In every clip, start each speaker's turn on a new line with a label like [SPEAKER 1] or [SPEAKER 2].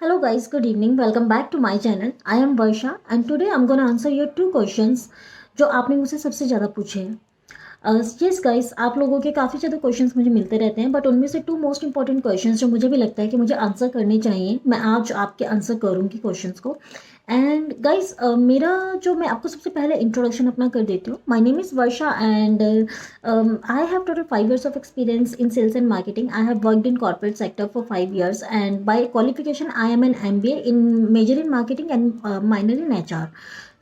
[SPEAKER 1] Hello guys, good evening. Welcome back to my channel. I am Varsha and today I'm gonna answer your two questions जो आपने मुझसे सबसे ज़्यादा पूछे हैं। यस गाइस, आप लोगों के काफ़ी ज़्यादा क्वेश्चंस मुझे मिलते रहते हैं बट उनमें से टू मोस्ट इंपॉर्टेंट क्वेश्चंस जो मुझे भी लगता है कि मुझे आंसर करने चाहिए, मैं आज आपके आंसर करूँगी क्वेश्चंस को। एंड गाइस, मेरा जो मैं आपको सबसे पहले इंट्रोडक्शन अपना कर देती हूँ। My name is Varsha and I have total 5 years of experience in sales and marketing. I have worked in corporate sector for 5 years and by qualification I am an MBA in major in marketing and minor in HR.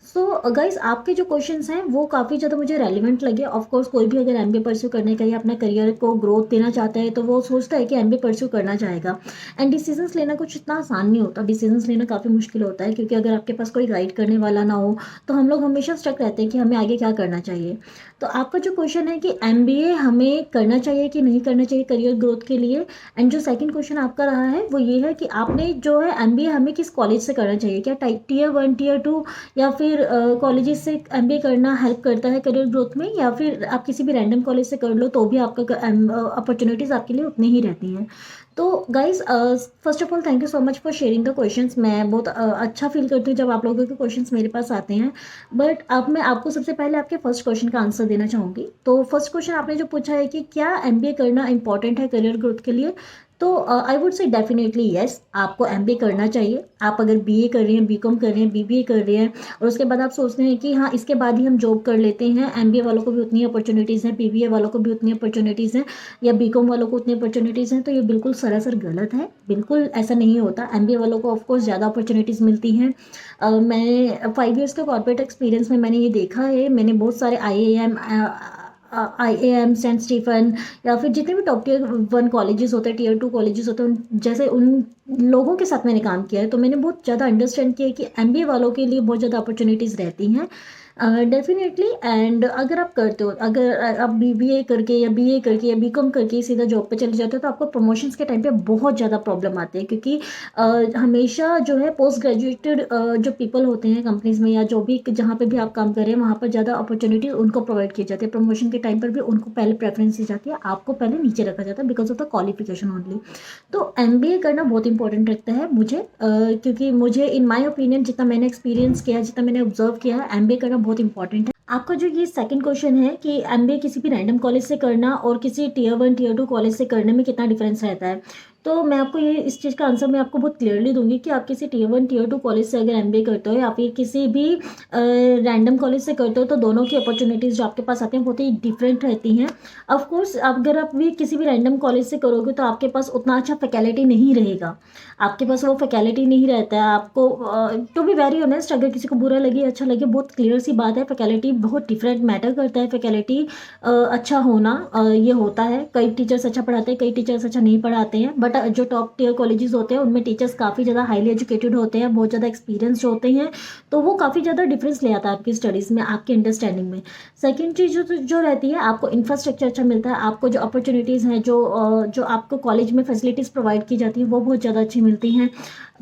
[SPEAKER 1] So guys, आपके जो questions हैं वो काफ़ी ज़्यादा मुझे relevant लगे. Of course कोई भी अगर MBA परस्यू करने का या अपना करियर को ग्रोथ देना चाहता है तो वो सोचता है कि MBA परस्यू करना चाहेगा. एंड डिसीजंस लेना कुछ इतना आसान नहीं होता. डिसीजंस लेना काफ़ी मुश्किल होता है क्योंकि अगर आपके पास कोई गाइड करने वाला ना हो तो हम लोग हमेशा स्टक रहते हैं कि हमें आगे क्या करना चाहिए. तो आपका जो क्वेश्चन है कि MBA हमें करना चाहिए कि नहीं करना चाहिए करियर ग्रोथ के लिए, एंड जो सेकंड क्वेश्चन आपका रहा है वो ये है कि आपने जो है MBA हमें किस कॉलेज से करना चाहिए, क्या Tier 1 Tier 2 या फिर कॉलेजेस से MBA करना हेल्प करता है करियर ग्रोथ में, या फिर आप किसी भी रैंडम कॉलेज से कर लो तो भी आपका अपॉर्चुनिटीज़ आपके लिए उतनी ही रहती हैं. तो guys, first of all thank you so much for sharing the questions. मैं बहुत अच्छा फील करती हूँ जब आप लोगों के क्वेश्चंस मेरे पास आते हैं. बट अब मैं आपको सबसे पहले आपके फर्स्ट क्वेश्चन का आंसर देना चाहूँगी. तो फर्स्ट क्वेश्चन आपने जो पूछा है कि क्या MBA करना इंपॉर्टेंट है करियर ग्रोथ के लिए, तो I would say definitely yes, आपको MBA करना चाहिए. आप अगर BA कर रहे हैं, BCom कर रहे हैं, BBA कर रहे हैं और उसके बाद आप सोचते हैं कि हाँ इसके बाद ही हम जॉब कर लेते हैं, MBA वालों को भी उतनी अपॉर्चुनिटीज़ हैं, BBA वालों को भी उतनी अपॉर्चुनिटीज़ हैं, या BCom वालों को उतनी अपॉर्चुनिटीज़ हैं, तो ये बिल्कुल सरासर गलत है. बिल्कुल ऐसा नहीं होता. MBA वालों को ऑफकोर्स ज़्यादा अपॉर्चुनिटीज़ मिलती हैं. मैं 5 years के कॉर्पोरेट एक्सपीरियंस में मैंने ये देखा है. मैंने बहुत सारे IAM सेंट स्टीफन या फिर जितने भी टॉप Tier 1 कॉलेजेस होते हैं, Tier 2 कॉलेजेस होते हैं, जैसे उन लोगों के साथ मैंने काम किया है तो मैंने बहुत ज़्यादा अंडरस्टैंड किया है कि MBA वालों के लिए बहुत ज़्यादा अपॉर्चुनिटीज़ रहती हैं डेफिनेटली. एंड अगर आप करते हो, अगर आप BBA करके या BA करके या BCom करके सीधा जॉब पे चले जाते हो तो आपको प्रमोशंस के टाइम पे बहुत ज़्यादा प्रॉब्लम आती है क्योंकि हमेशा जो है पोस्ट ग्रेजुएटेड जो पीपल होते हैं कंपनीज में या जो भी जहाँ पे भी आप काम कर रहे हैं वहाँ पर ज़्यादा अपॉर्चुनिटी उनको प्रोवाइड की जाती है. प्रमोशन के टाइम पर भी उनको पहले प्रेफरेंस दी जाती है, आपको पहले नीचे रखा जाता है because of the qualification only. तो MBA करना बहुत इंपॉर्टेंट लगता है मुझे, क्योंकि मुझे इन माय ओपिनियन जितना मैंने एक्सपीरियंस किया, जितना मैंने ऑब्जर्व किया है, MBA करना बहुत इंपॉर्टेंट है. आपका जो ये सेकंड क्वेश्चन है कि MBA किसी भी रैंडम कॉलेज से करना और किसी Tier 1 Tier 2 कॉलेज से करने में कितना डिफरेंस रहता है, तो मैं आपको ये इस चीज़ का आंसर मैं आपको बहुत क्लियरली दूंगी कि आप किसी Tier 1 Tier 2 कॉलेज से अगर MBA करते हो या फिर किसी भी रैंडम कॉलेज से करते हो तो दोनों की अपॉर्चुनिटीज़ जो आपके पास आती हैं बहुत ही डिफरेंट रहती हैं. ऑफ कोर्स अगर आप भी किसी भी रैंडम कॉलेज से करोगे तो आपके पास उतना अच्छा फैकल्टी नहीं रहेगा. आपके पास वो फैकल्टी नहीं रहता है. आपको टू बी वेरी ऑनेस्ट, अगर किसी को बुरा लगे अच्छा लगे, बहुत क्लियर सी बात है, फैकल्टी बहुत डिफरेंट मैटर करता है. फैकल्टी अच्छा होना ये होता है. कई टीचर्स अच्छा पढ़ाते हैं, कई टीचर्स अच्छा नहीं पढ़ाते हैं. बट जो टॉप टियर कॉलेजेस होते हैं उनमें टीचर्स काफ़ी ज़्यादा हाईली एजुकेटेड होते हैं, बहुत ज़्यादा एक्सपीरियंस होते हैं, तो वो काफ़ी ज़्यादा डिफरेंस ले आता है आपकी स्टडीज़ में, आपकी अंडरस्टैंडिंग में. सेकेंड चीज़ जो रहती है, आपको इंफ्रास्ट्रक्चर अच्छा मिलता है. आपको जो अपॉर्चुनिटीज़ हैं, जो आपको कॉलेज में फैसिलिटीज़ प्रोवाइड की जाती हैं वो बहुत ज़्यादा अच्छी मिलती हैं.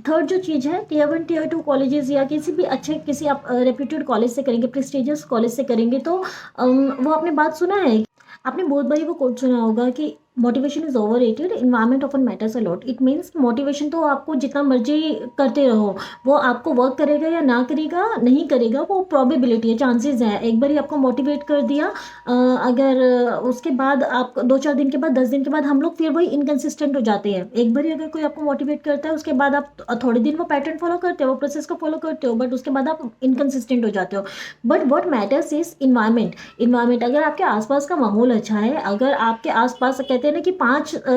[SPEAKER 1] थर्ड जो चीज़ है, Tier 1 Tier 2 कॉलेजेस या किसी भी अच्छे किसी आप रेप्यूटेड कॉलेज से करेंगे, प्रेस्टिजियस कॉलेज से करेंगे तो वो आपने बात सुना है, आपने बहुत बारी वो कोट सुना होगा कि motivation is over rated, environment often matters a lot. It means motivation तो आपको जितना मर्जी करते रहो, वो आपको वर्क करेगा या ना करेगा, नहीं करेगा, वो प्रोबेबिलिटी है, चांसेस है. एक बार आपको मोटिवेट कर दिया, अगर उसके बाद आप 2-4 दिन के बाद, 10 दिन के बाद हम लोग फिर वही इनकन्सिस्टेंट हो जाते हैं. एक बार अगर कोई आपको मोटिवेट करता है उसके बाद आप थोड़े दिन वो पैटर्न फॉलो करते हो, वो प्रोसेस को फॉलो करते हो, बट उसके बाद आप इनकन्सिस्टेंट हो जाते हो. But what matters is environment. अगर आपके आसपास का माहौल अच्छा है, अगर आपके आसपास कहते हैं ना कि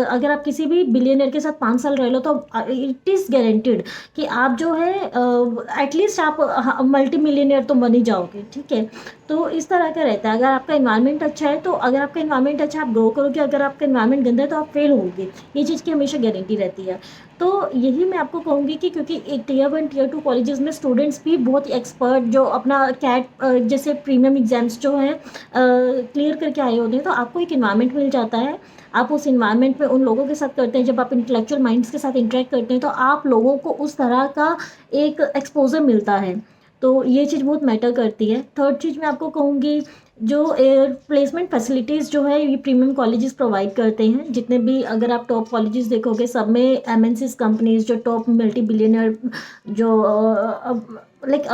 [SPEAKER 1] अगर आप किसी भी बिलियनर के साथ 5 साल रह लो तो इट इज़ गारंटेड कि आप जो है एटलीस्ट आप मल्टी मिलियनियर तो बन ही जाओगे. ठीक है, तो इस तरह का रहता है. अगर आपका इन्वायरमेंट अच्छा है तो अगर आपका इन्वायरमेंट अच्छा आप ग्रो करोगे, अगर आपका इन्वायरमेंट गंदा है तो आप फेल होगे. ये चीज़ की हमेशा गारंटी रहती है. तो यही मैं आपको कहूँगी कि क्योंकि Tier 1 Tier 2 कॉलेजेस में स्टूडेंट्स भी बहुत ही एक्सपर्ट जो अपना कैट जैसे प्रीमियम एग्जाम्स जो हैं क्लियर करके आए होते हैं, तो आपको एक इन्वायरमेंट मिल जाता है. आप उस इन्वायरमेंट में उन लोगों के साथ करते हैं, जब आप इंटेलेक्चुअल माइंड्स के साथ इंटरेक्ट करते हैं तो आप लोगों को उस तरह का एक एक्सपोजर मिलता है. तो ये चीज़ बहुत मैटर करती है। थर्ड चीज़ मैं आपको कहूँगी, जो प्लेसमेंट फैसिलिटीज़ जो है ये प्रीमियम कॉलेजेस प्रोवाइड करते हैं। जितने भी अगर आप टॉप कॉलेजेस देखोगे, सब में एमएनसीज कंपनीज, जो टॉप मल्टी बिलियनर, जो लाइक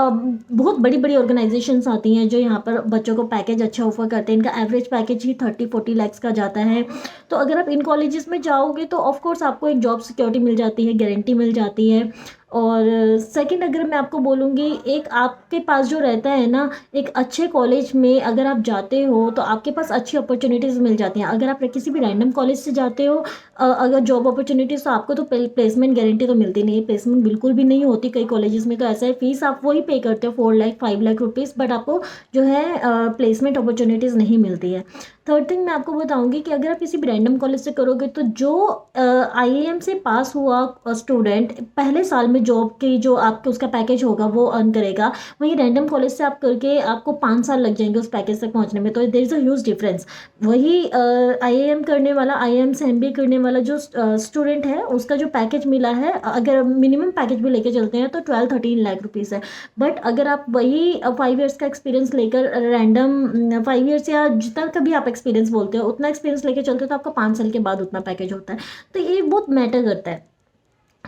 [SPEAKER 1] बहुत बड़ी बड़ी ऑर्गेनाइजेशंस आती हैं जो यहाँ पर बच्चों को पैकेज अच्छा ऑफर करते हैं। इनका एवरेज पैकेज ही 30-40 लाख का जाता है। तो अगर आप इन कॉलेजेस में जाओगे तो ऑफ कोर्स आपको एक जॉब सिक्योरिटी मिल जाती है, गारंटी मिल जाती है। और सेकंड, अगर मैं आपको बोलूँगी, एक आपके पास जो रहता है ना, एक अच्छे कॉलेज में अगर आप जाते हो तो आपके पास अच्छी अपॉर्चुनिटीज़ मिल जाती हैं। अगर आप किसी भी रैंडम कॉलेज से जाते हो, अगर जॉब अपॉर्चुनिटीज़, तो आपको तो प्लेसमेंट गारंटी तो मिलती नहीं है, प्लेसमेंट बिल्कुल भी नहीं होती। कई कॉलेजेस में तो ऐसा है, फीस आप वही पे करते हो 4 लाख 5 लाख रुपीज़, बट आपको जो है प्लेसमेंट अपॉर्चुनिटीज़ नहीं मिलती है। थर्ड थिंग मैं आपको बताऊंगी कि अगर आप किसी भी रैंडम कॉलेज से करोगे तो जो आईआईएम से पास हुआ स्टूडेंट पहले साल में जॉब की जो आपके उसका पैकेज होगा वो अर्न करेगा। वहीं रैंडम कॉलेज से आप करके आपको 5 साल लग जाएंगे उस पैकेज तक पहुंचने में। तो there is a huge difference. वही आईआईएम करने वाला, आईआईएम से एमबीए करने वाला जो स्टूडेंट है, उसका जो पैकेज मिला है, अगर मिनिमम पैकेज भी लेके चलते हैं तो 12-13 लाख रुपीज़ है। बट अगर आप वही 5 ईयर्स का एक्सपीरियंस लेकर, रैंडम 5 ईयर्स या जितना कभी आप एक्सपीरियंस बोलते हो उतना एक्सपीरियंस लेके चलते हो, तो आपका 5 साल के बाद उतना पैकेज होता है। तो ये बहुत मैटर करता है,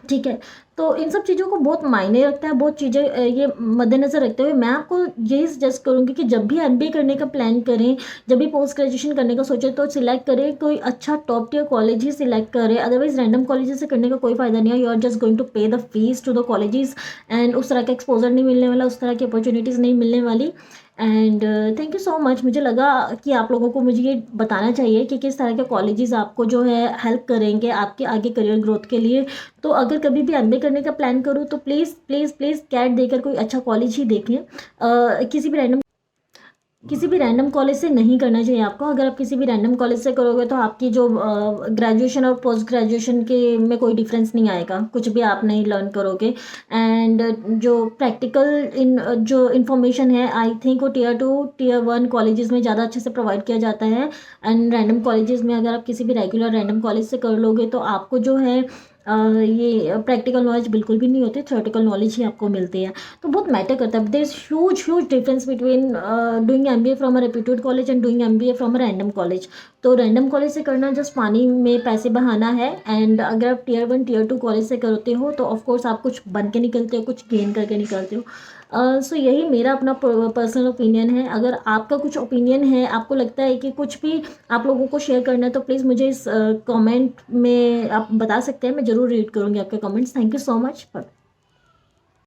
[SPEAKER 1] ठीक है। तो इन सब चीज़ों को बहुत मायने रखता है, बहुत चीज़ें ये मद्देनज़र रखते हुए मैं आपको यही सजेस्ट करूँगी कि जब भी एमबीए करने का प्लान करें, जब भी पोस्ट ग्रेजुएशन करने का सोचें, तो सिलेक्ट करें कोई अच्छा टॉप टियर कॉलेज ही सिलेक्ट करें। अदरवाइज रैंडम कॉलेजेस से करने का कोई फ़ायदा नहीं है। You are just going to pay the fees to the colleges, and उस तरह का एक्सपोजर नहीं मिलने वाला, उस तरह की अपॉर्चुनिटीज़ नहीं मिलने वाली। And thank you so much. मुझे लगा कि आप लोगों को मुझे ये बताना चाहिए कि किस तरह के कॉलेजेस आपको जो है हेल्प करेंगे आपके आगे करियर ग्रोथ के लिए। तो अगर कभी भी एमबीए करने का प्लान करूँ तो प्लीज़ प्लीज़ प्लीज़ कैट देकर कोई अच्छा कॉलेज ही देखें। किसी भी रैंडम कॉलेज से नहीं करना चाहिए आपको। अगर आप किसी भी रैंडम कॉलेज से करोगे तो आपकी जो ग्रेजुएशन और पोस्ट ग्रेजुएशन के में कोई डिफरेंस नहीं आएगा, कुछ भी आप नहीं लर्न करोगे। एंड जो प्रैक्टिकल जो इन्फॉर्मेशन है, आई थिंक वो टीयर 2 टीयर 1 कॉलेजेस में ज़्यादा अच्छे से प्रोवाइड किया जाता है। एंड रैंडम कॉलेजेस में अगर आप किसी भी रेगुलर रैंडम कॉलेज से कर लोगे तो आपको जो है ये प्रैक्टिकल नॉलेज बिल्कुल भी नहीं होती, थ्योरेटिकल नॉलेज ही आपको मिलती है। तो बहुत मैटर करता है। There is huge huge difference between doing MBA from a reputed college and doing MBA from a random college. तो रैंडम कॉलेज से करना जस्ट पानी में पैसे बहाना है। एंड अगर आप टीयर 1 टीयर 2 कॉलेज से करते हो तो ऑफकोर्स आप कुछ बन के निकलते हो, कुछ गेन करके निकलते हो। सो यही मेरा अपना पर्सनल ओपिनियन है। अगर आपका कुछ ओपिनियन है, आपको लगता है कि कुछ भी आप लोगों को शेयर करना है, तो प्लीज़ मुझे इस कमेंट में आप बता सकते हैं। मैं ज़रूर रीड करूँगी आपके comments. Thank you so much.